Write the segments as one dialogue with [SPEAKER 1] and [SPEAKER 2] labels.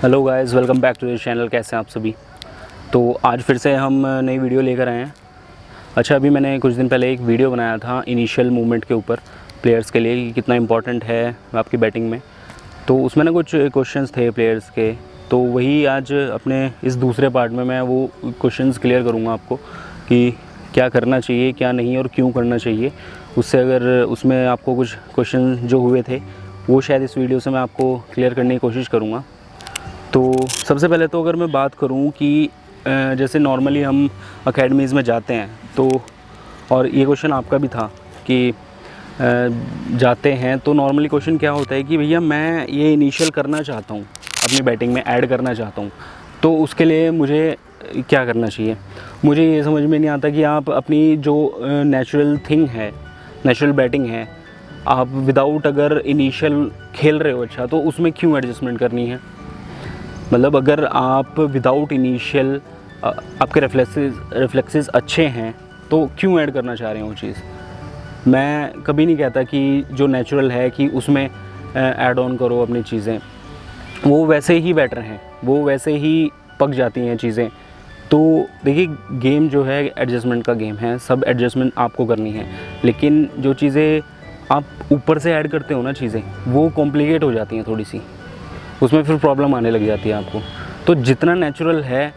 [SPEAKER 1] Hello guys, welcome back to the channel. कैसे हैं आप सभी। तो आज फिर से हम नई वीडियो लेकर आए हैं। अच्छा, अभी मैंने कुछ दिन पहले एक वीडियो बनाया था इनिशियल मूवमेंट के ऊपर, प्लेयर्स के लिए कि कितना इंपॉर्टेंट है आपकी बैटिंग में। तो उसमें ना कुछ क्वेश्चंस थे प्लेयर्स के, तो वही आज अपने इस दूसरे पार्ट में मैं वो क्वेश्चंस क्लियर करूँगा आपको कि क्या करना चाहिए, क्या नहीं और क्यों करना चाहिए। उससे अगर उसमें आपको कुछ क्वेश्चन जो हुए थे वो शायद इस वीडियो से मैं आपको क्लियर करने की कोशिश करूँगा। तो सबसे पहले तो अगर मैं बात करूं कि जैसे नॉर्मली हम अकेडमीज़ में जाते हैं, तो और ये क्वेश्चन आपका भी था कि जाते हैं तो नॉर्मली क्वेश्चन क्या होता है कि भैया मैं ये इनिशियल करना चाहता हूँ, अपनी बैटिंग में ऐड करना चाहता हूँ, तो उसके लिए मुझे क्या करना चाहिए। मुझे ये समझ में नहीं आता कि आप अपनी जो नेचुरल थिंग है, नेचुरल बैटिंग है, आप विदाउट अगर इनिशियल खेल रहे हो अच्छा, तो उसमें क्यों एडजस्टमेंट करनी है। मतलब अगर आप विदाउट इनिशियल आपके रिफ्लेक्सेस अच्छे हैं तो क्यों ऐड करना चाह रहे हो वो चीज़। मैं कभी नहीं कहता कि जो नेचुरल है कि उसमें ऐड ऑन करो अपनी चीज़ें, वो वैसे ही बेटर हैं, वो वैसे ही पक जाती हैं चीज़ें। तो देखिए, गेम जो है एडजस्टमेंट का गेम है, सब एडजस्टमेंट आपको करनी है, लेकिन जो चीज़ें आप ऊपर से ऐड करते हो ना चीज़ें, वो कॉम्प्लिकेट हो जाती हैं थोड़ी सी, उसमें फिर प्रॉब्लम आने लग जाती है आपको। तो जितना नेचुरल है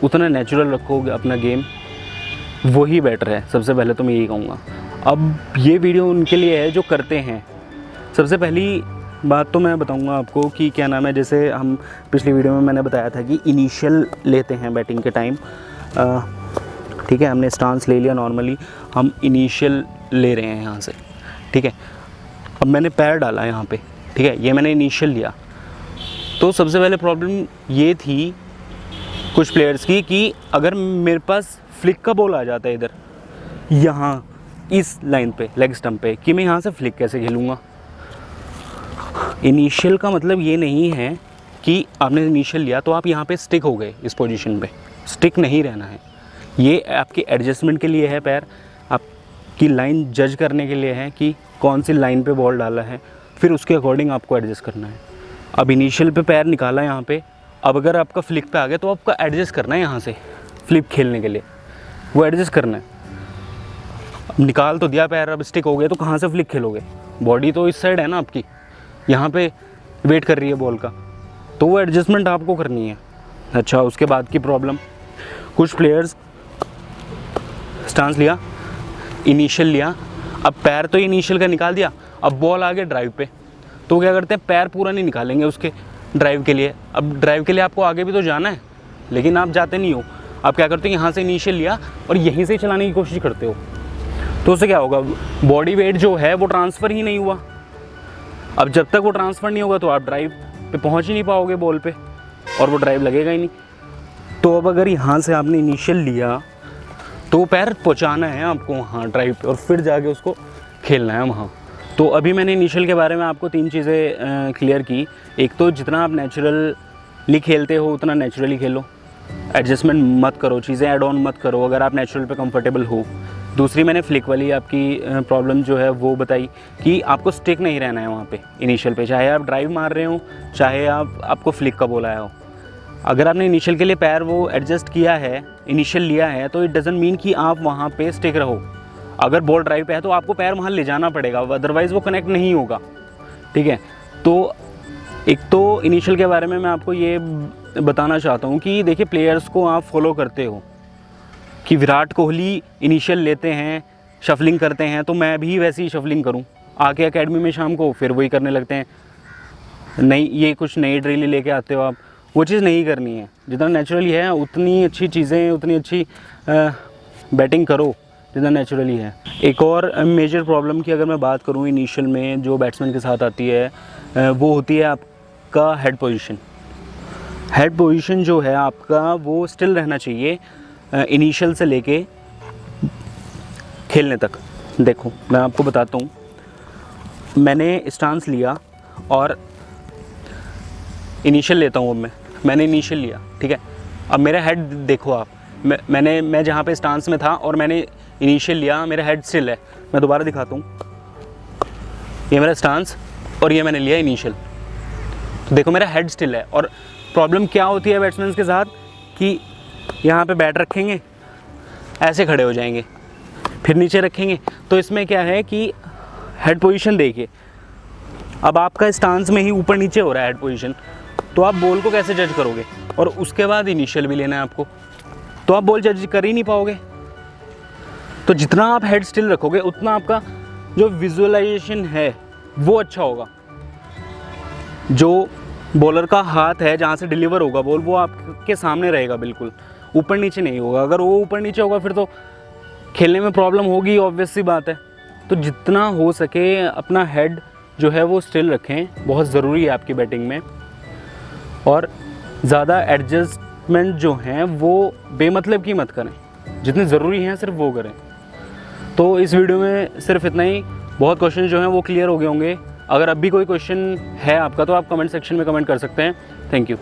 [SPEAKER 1] उतना नेचुरल रखोगे अपना गेम, वही बेटर है। सबसे पहले तो मैं यही कहूँगा। अब ये वीडियो उनके लिए है जो करते हैं। सबसे पहली बात तो मैं बताऊँगा आपको कि क्या नाम है, जैसे हम पिछली वीडियो में मैंने बताया था कि इनिशियल लेते हैं बैटिंग के टाइम, ठीक है, हमने स्टांस ले लिया, नॉर्मली हम इनिशियल ले रहे हैं यहाँ से, ठीक है। अब मैंने पैर डाला यहाँ पे, ठीक है, ये मैंने इनिशियल लिया। तो सबसे पहले प्रॉब्लम ये थी कुछ प्लेयर्स की कि अगर मेरे पास फ्लिक का बॉल आ जाता है इधर, यहाँ इस लाइन पे, लेग स्टंप पे, कि मैं यहाँ से फ्लिक कैसे खेलूँगा। इनिशियल का मतलब ये नहीं है कि आपने इनिशियल लिया तो आप यहाँ पे स्टिक हो गए, इस पोजीशन पे स्टिक नहीं रहना है। ये आपकी एडजस्टमेंट के लिए है, पैर आपकी लाइन जज करने के लिए है कि कौन सी लाइन पे बॉल डाला है, फिर उसके अकॉर्डिंग आपको एडजस्ट करना है। अब इनिशियल पे पैर निकाला यहाँ पे, अब अगर आपका फ्लिक पे आ गया तो आपका एडजस्ट करना है, यहाँ से फ्लिप खेलने के लिए वो एडजस्ट करना है। अब निकाल तो दिया पैर, अब स्टिक हो गए तो कहाँ से फ्लिक खेलोगे। बॉडी तो इस साइड है ना आपकी, यहाँ पे वेट कर रही है बॉल का, तो वो एडजस्टमेंट आपको करनी है। अच्छा, उसके बाद की प्रॉब्लम, कुछ प्लेयर्स स्टांस लिया, इनिशियल लिया, अब पैर तो इनिशियल का निकाल दिया, अब बॉल आ गया ड्राइव पे, तो क्या करते हैं, पैर पूरा नहीं निकालेंगे उसके ड्राइव के लिए। अब ड्राइव के लिए आपको आगे भी तो जाना है, लेकिन आप जाते नहीं हो। आप क्या करते हो, यहाँ से इनिशियल लिया और यहीं से चलाने की कोशिश करते हो, तो उससे क्या होगा, बॉडी वेट जो है वो ट्रांसफ़र ही नहीं हुआ। अब जब तक वो ट्रांसफ़र नहीं होगा तो आप ड्राइव पे पहुँच ही नहीं पाओगे बॉल पे, और वो ड्राइव लगेगा ही नहीं। तो अब अगर यहाँ से आपने इनिशियल लिया तो पैर पहुँचाना है आपको वहाँ ड्राइव पे, और फिर जाके उसको खेलना है वहाँ। तो अभी मैंने इनिशियल के बारे में आपको 3 चीज़ें क्लियर की। एक तो जितना आप नेचुरली खेलते हो उतना नेचुरली खेलो, एडजस्टमेंट मत करो, चीज़ें ऐड ऑन मत करो अगर आप नेचुरल पे कंफर्टेबल हो। दूसरी मैंने फ्लिक वाली आपकी प्रॉब्लम जो है वो बताई कि आपको स्टिक नहीं रहना है वहाँ पे इनिशियल पे, चाहे आप ड्राइव मार रहे हो, चाहे आपको फ्लिक का बॉल आया हो। अगर आपने इनिशियल के लिए पैर वो एडजस्ट किया है, इनिशियल लिया है, तो इट डज़ंट मीन कि आप वहाँ पे स्टिक रहो। अगर बॉल ड्राइव पे है तो आपको पैर वहाँ ले जाना पड़ेगा, अदरवाइज़ वो कनेक्ट नहीं होगा, ठीक है। तो एक तो इनिशियल के बारे में मैं आपको ये बताना चाहता हूँ कि देखिए, प्लेयर्स को आप फॉलो करते हो कि विराट कोहली इनिशियल लेते हैं, शफलिंग करते हैं, तो मैं भी वैसे ही शफलिंग करूँ। आके एकेडमी में शाम को फिर वही करने लगते हैं, नहीं ये कुछ नई ड्रिल लेके आते हो आप, वो चीज़ नहीं करनी है। जितना नेचुरली है उतनी अच्छी चीज़ें, उतनी अच्छी बैटिंग करो जितना नेचुरली है। एक और मेजर प्रॉब्लम की अगर मैं बात करूँ इनिशियल में जो बैट्समैन के साथ आती है, वो होती है आपका हेड पोजीशन। हेड पोजीशन जो है आपका वो स्टिल रहना चाहिए इनिशियल से लेके खेलने तक। देखो मैं आपको बताता हूँ, मैंने स्टांस लिया और इनिशियल लेता हूँ। अब मैंने इनिशियल लिया, ठीक है। अब मेरा हेड देखो आप, मैं जहाँ पे स्टांस में था और मैंने इनिशियल लिया, मेरा हेड स्टिल है। मैं दोबारा दिखाता हूँ, ये मेरा स्टांस और ये मैंने लिया इनिशियल, तो देखो मेरा हेड स्टिल है और प्रॉब्लम क्या होती है बैट्समैन के साथ कि यहाँ पे बैट रखेंगे, ऐसे खड़े हो जाएंगे, फिर नीचे रखेंगे। तो इसमें क्या है कि हेड पोजीशन देखिए, अब आपका स्टांस में ही ऊपर नीचे हो रहा है हेड पोजीशन, तो आप बॉल को कैसे जज करोगे? और उसके बाद इनिशियल भी लेना है आपको, तो आप बॉल जज कर ही नहीं पाओगे। तो जितना आप हेड स्टिल रखोगे उतना आपका जो विजुअलाइजेशन है वो अच्छा होगा। जो बॉलर का हाथ है जहाँ से डिलीवर होगा बॉल, वो आपके सामने रहेगा, बिल्कुल ऊपर नीचे नहीं होगा। अगर वो ऊपर नीचे होगा फिर तो खेलने में प्रॉब्लम होगी, ऑब्वियस सी बात है। तो जितना हो सके अपना हेड जो है वो स्टिल रखें, बहुत ज़रूरी है आपकी बैटिंग में। और ज़्यादा एडजस्टमेंट जो हैं वो बेमतलब की मत करें, जितने ज़रूरी हैं सिर्फ वो करें। तो इस वीडियो में सिर्फ इतना ही। बहुत क्वेश्चन जो हैं वो क्लियर हो गए होंगे। अगर अब भी कोई क्वेश्चन है आपका तो आप कमेंट सेक्शन में कमेंट कर सकते हैं। Thank you.